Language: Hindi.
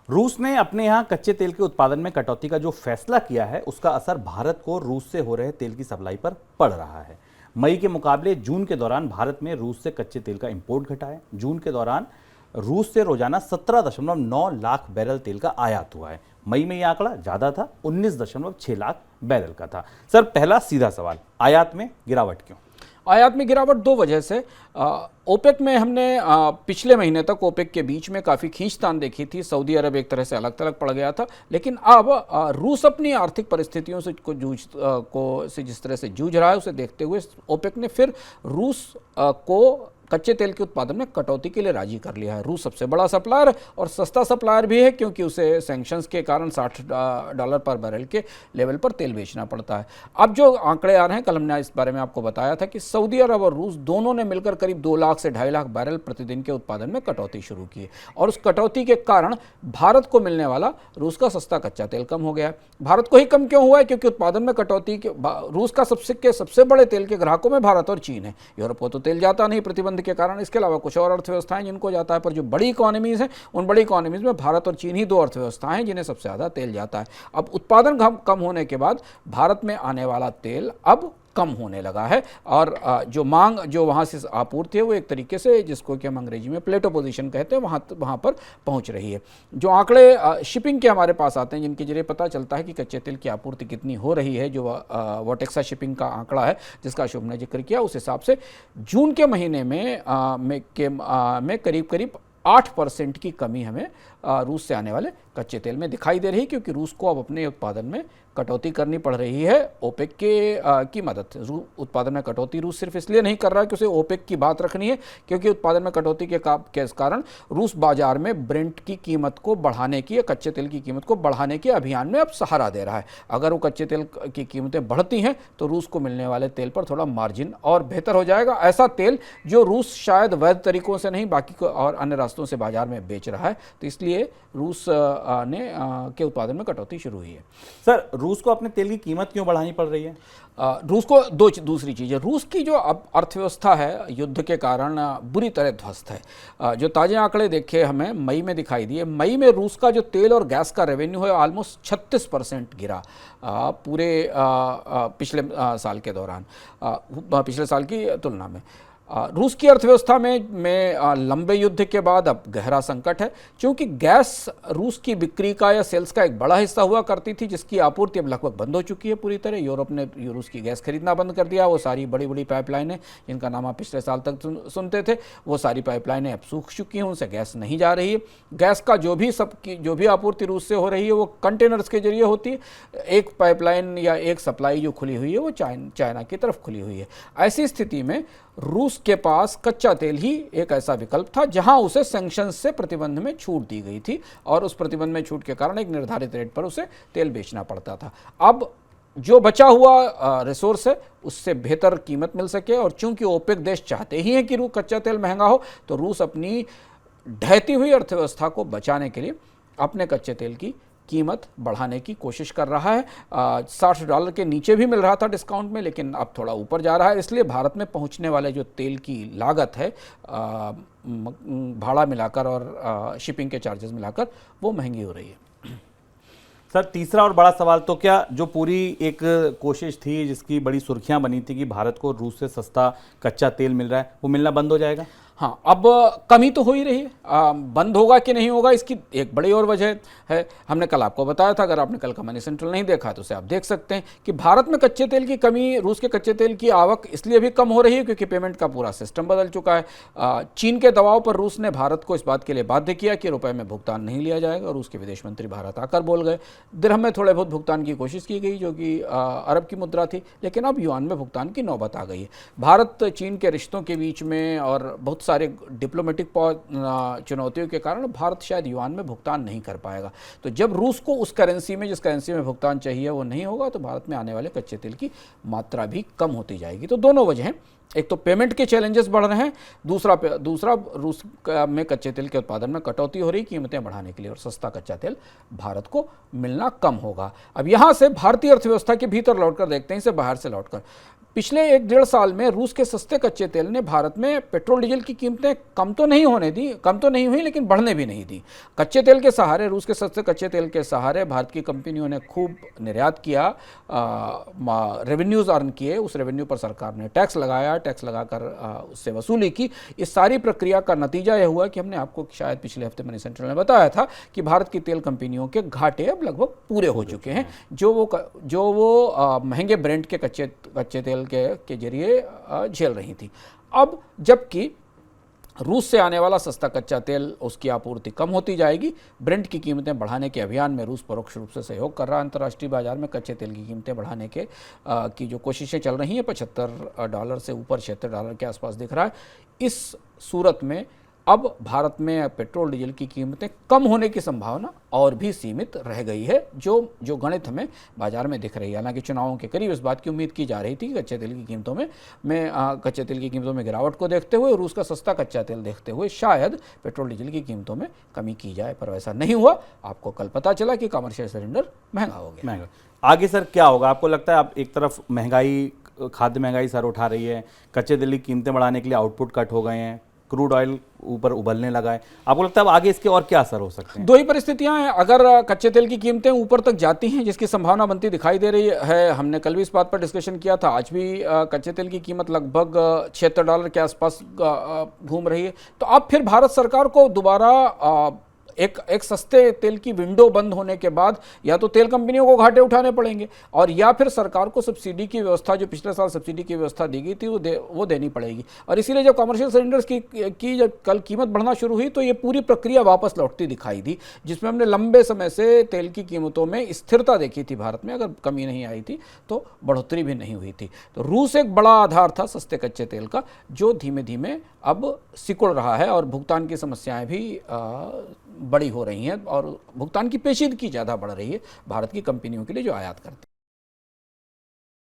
रूस ने अपने यहाँ कच्चे तेल के उत्पादन में कटौती का जो फैसला किया है उसका असर भारत को रूस से हो रहे तेल की सप्लाई पर पड़ रहा है। मई के मुकाबले जून के दौरान भारत में रूस से कच्चे तेल का इंपोर्ट घटा है। जून के दौरान रूस से रोजाना 17.9 लाख बैरल तेल का आयात हुआ है। मई में यह आंकड़ा ज्यादा था, 19.6 लाख बैरल का था। सर, पहला सीधा सवाल, आयात में गिरावट क्यों? आयात में गिरावट दो वजह से। ओपेक में हमने पिछले महीने तक ओपेक के बीच में काफ़ी खींचतान देखी थी। सऊदी अरब एक तरह से अलग थलग पड़ गया था, लेकिन अब रूस अपनी आर्थिक परिस्थितियों से जिस तरह से जूझ रहा है उसे देखते हुए ओपेक ने फिर रूस को कच्चे तेल के उत्पादन में कटौती के लिए राजी कर लिया है। रूस सबसे बड़ा सप्लायर और सस्ता सप्लायर भी है, क्योंकि उसे सैंक्शंस के कारण $60 पर बैरल के लेवल पर तेल बेचना पड़ता है। अब जो आंकड़े आ रहे हैं, कल हमने इस बारे में आपको बताया था कि सऊदी अरब और रूस दोनों ने मिलकर करीब 2 लाख से 2.5 लाख बैरल प्रतिदिन के उत्पादन में कटौती शुरू की है, और उस कटौती के कारण भारत को मिलने वाला रूस का सस्ता कच्चा तेल कम हो गया है। भारत को ही कम क्यों हुआ है? क्योंकि उत्पादन में कटौती के रूस का सबसे बड़े तेल के ग्राहकों में भारत और चीन है। यूरोप को तो तेल जाता नहीं प्रतिबंध के कारण, इसके अलावा कुछ और अर्थव्यवस्थाएं जिनको जाता है, पर जो बड़ी इकोनॉमीज हैं उन बड़ी इकोनॉमीज में भारत और चीन ही दो अर्थव्यवस्थाएं हैं जिन्हें सबसे ज़्यादा तेल जाता है। अब उत्पादन कम होने के बाद भारत में आने वाला तेल अब कम होने लगा है, और जो मांग जो वहाँ से आपूर्ति है वो एक तरीके से, जिसको कि हम अंग्रेजी में प्लेटो पोजीशन कहते हैं, वहाँ पर पहुँच रही है। जो आंकड़े शिपिंग के हमारे पास आते हैं, जिनके जरिए पता चलता है कि कच्चे तेल की आपूर्ति कितनी हो रही है, जो वोटेक्सा शिपिंग का आंकड़ा है जिसका शुभ ने जिक्र किया, उस हिसाब से जून के महीने में करीब 8% की कमी हमें रूस से आने वाले कच्चे तेल में दिखाई दे रही है, क्योंकि रूस को अब अपने उत्पादन में कटौती करनी पड़ रही है ओपेक की मदद से। उत्पादन में कटौती रूस सिर्फ इसलिए नहीं कर रहा है कि उसे ओपेक की बात रखनी है, क्योंकि उत्पादन में कटौती के कारण रूस बाजार में ब्रेंट की कीमत को बढ़ाने की या कच्चे तेल की कीमत को बढ़ाने के अभियान में अब सहारा दे रहा है। अगर वो कच्चे तेल की कीमतें बढ़ती हैं तो रूस को मिलने वाले तेल पर थोड़ा मार्जिन और बेहतर हो जाएगा। ऐसा तेल जो रूस शायद वैध तरीकों से नहीं, बाकी और अन्य रास्तों से बाजार में बेच रहा है, तो इसलिए रूस के उत्पादन में कटौती शुरू हुई है। सर, रूस को अपने तेल की कीमत क्यों बढ़ानी पड़ रही है? रूस को दूसरी चीज़ है। रूस की जो अब अर्थव्यवस्था है युद्ध के कारण बुरी तरह ध्वस्त है। जो ताज़े आंकड़े देखे हमें मई में दिखाई दिए, मई में रूस का जो तेल और गैस का रेवेन्यू है ऑलमोस्ट 36% गिरा पूरे पिछले साल के दौरान, पिछले साल की तुलना में। रूस की अर्थव्यवस्था में लंबे युद्ध के बाद अब गहरा संकट है, क्योंकि गैस रूस की बिक्री का या सेल्स का एक बड़ा हिस्सा हुआ करती थी, जिसकी आपूर्ति अब लगभग बंद हो चुकी है पूरी तरह। यूरोप ने रूस की गैस खरीदना बंद कर दिया। वो सारी बड़ी बड़ी पाइपलाइनें जिनका नाम आप पिछले साल तक सुनते थे, वो सारी पाइपलाइनें अब सूख चुकी हैं, उनसे गैस नहीं जा रही है। गैस का जो भी आपूर्ति रूस से हो रही है वो कंटेनर्स के जरिए होती है। एक पाइपलाइन या एक सप्लाई जो खुली हुई है वो चाइना की तरफ खुली हुई है। ऐसी स्थिति में रूस के पास कच्चा तेल ही एक ऐसा विकल्प था जहां उसे सैंक्शंस से प्रतिबंध में छूट दी गई थी, और उस प्रतिबंध में छूट के कारण एक निर्धारित रेट पर उसे तेल बेचना पड़ता था। अब जो बचा हुआ रिसोर्स है उससे बेहतर कीमत मिल सके, और चूंकि ओपेक देश चाहते ही हैं कि कच्चा तेल महंगा हो, तो रूस अपनी ढहती हुई अर्थव्यवस्था को बचाने के लिए अपने कच्चे तेल की कीमत बढ़ाने की कोशिश कर रहा है। $60 के नीचे भी मिल रहा था डिस्काउंट में, लेकिन अब थोड़ा ऊपर जा रहा है। इसलिए भारत में पहुंचने वाले जो तेल की लागत है, भाड़ा मिलाकर और शिपिंग के चार्जेस मिलाकर, वो महंगी हो रही है। सर, तीसरा और बड़ा सवाल, तो क्या जो पूरी एक कोशिश थी जिसकी बड़ी सुर्खियां बनी थी कि भारत को रूस से सस्ता कच्चा तेल मिल रहा है, वो मिलना बंद हो जाएगा? हाँ, अब कमी तो हो ही रही है। बंद होगा कि नहीं होगा इसकी एक बड़ी और वजह है। हमने कल आपको बताया था, अगर आपने कल का मनी सेंट्रल नहीं देखा तो उसे आप देख सकते हैं कि भारत में कच्चे तेल की कमी, रूस के कच्चे तेल की आवक इसलिए भी कम हो रही है क्योंकि पेमेंट का पूरा सिस्टम बदल चुका है। चीन के दबाव पर रूस ने भारत को इस बात के लिए बाध्य किया कि रुपए में भुगतान नहीं लिया जाएगा। रूस के विदेश मंत्री भारत आकर बोल गए। दिरहम में थोड़े बहुत भुगतान की कोशिश की गई, जो कि अरब की मुद्रा थी, लेकिन अब युआन में भुगतान की नौबत आ गई है। भारत चीन के रिश्तों के बीच में और बहुत सारे डिप्लोमेटिक चुनौतियों के कारण भारत शायद युआन में भुगतान नहीं कर पाएगा। तो जब रूस को उस करेंसी में, जिस करेंसी में भुगतान चाहिए, वो नहीं होगा, तो भारत में आने वाले कच्चे तेल की मात्रा भी कम होती जाएगी। तो दोनों वजह हैं, एक तो पेमेंट के चैलेंजेस बढ़ रहे हैं, दूसरा रूस में कच्चे तेल के उत्पादन में कटौती हो रही कीमतें बढ़ाने के लिए, और सस्ता कच्चा तेल भारत को मिलना कम होगा। अब यहाँ से भारतीय अर्थव्यवस्था के भीतर लौटकर देखते हैं, इसे बाहर से लौटकर पिछले 1-1.5 साल में रूस के सस्ते कच्चे तेल ने भारत में पेट्रोल डीजल की कीमतें कम तो नहीं हुई, लेकिन बढ़ने भी नहीं दी। कच्चे तेल के सहारे, रूस के सस्ते कच्चे तेल के सहारे भारत की कंपनियों ने खूब निर्यात किया, रेवेन्यूज अर्न किए, उस रेवेन्यू पर सरकार ने टैक्स लगाया, टैक्स लगाकर उससे वसूली की। इस सारी प्रक्रिया का नतीजा यह हुआ कि हमने आपको शायद पिछले हफ्ते मनी सेंट्रल ने बताया था कि भारत की तेल कंपनियों के घाटे अब लगभग पूरे हो चुके हैं, जो वो महंगे ब्रेंट के कच्चे तेल के जरिए झेल रही थी। अब जबकि रूस से आने वाला सस्ता कच्चा तेल, उसकी आपूर्ति कम होती जाएगी, ब्रेंट की कीमतें बढ़ाने के अभियान में रूस परोक्ष रूप से सहयोग कर रहा है। अंतर्राष्ट्रीय बाजार में कच्चे तेल की कीमतें बढ़ाने की जो कोशिशें चल रही हैं, $75 से ऊपर $76 के आसपास दिख रहा है। इस सूरत में अब भारत में पेट्रोल डीजल की कीमतें कम होने की संभावना और भी सीमित रह गई है, जो गणित हमें बाजार में दिख रही है। हालांकि चुनावों के करीब इस बात की उम्मीद की जा रही थी कि कच्चे तेल की कीमतों में गिरावट को देखते हुए, रूस का सस्ता कच्चा तेल देखते हुए शायद पेट्रोल डीजल की कीमतों में कमी की जाए, पर वैसा नहीं हुआ। आपको कल पता चला कि कमर्शियल सिलेंडर महंगा हो गया। आगे सर क्या होगा? आपको लगता है आप एक तरफ महंगाई, खाद्य महंगाई सर उठा रही है, कच्चे तेल की कीमतें बढ़ाने के लिए आउटपुट कट हो गए हैं, क्रूड ऑयल ऊपर उबलने लगा है, आपको लगता है अब आगे इसके और क्या असर हो सकते हैं? दो ही परिस्थितियां हैं। अगर कच्चे तेल की कीमतें ऊपर तक जाती हैं, जिसकी संभावना बनती दिखाई दे रही है, हमने कल भी इस बात पर डिस्कशन किया था, आज भी कच्चे तेल की कीमत लगभग $76 के आसपास घूम रही है, तो अब फिर भारत सरकार को दोबारा एक सस्ते तेल की विंडो बंद होने के बाद या तो तेल कंपनियों को घाटे उठाने पड़ेंगे, और या फिर सरकार को सब्सिडी की व्यवस्था, जो पिछले साल सब्सिडी की व्यवस्था दी गई थी, वो देनी पड़ेगी। और इसीलिए जब कमर्शियल सिलेंडर्स की जब कल कीमत बढ़ना शुरू हुई, तो ये पूरी प्रक्रिया वापस लौटती दिखाई दी, जिसमें हमने लंबे समय से तेल की कीमतों में स्थिरता देखी थी भारत में। अगर कमी नहीं आई थी तो बढ़ोतरी भी नहीं हुई थी। तो रूस एक बड़ा आधार था सस्ते कच्चे तेल का, जो धीमे धीमे अब सिकुड़ रहा है, और भुगतान की समस्याएं भी बड़ी हो रही हैं, और भुगतान की पेचीदगी ज़्यादा बढ़ रही है भारत की कंपनियों के लिए जो आयात करती हैं।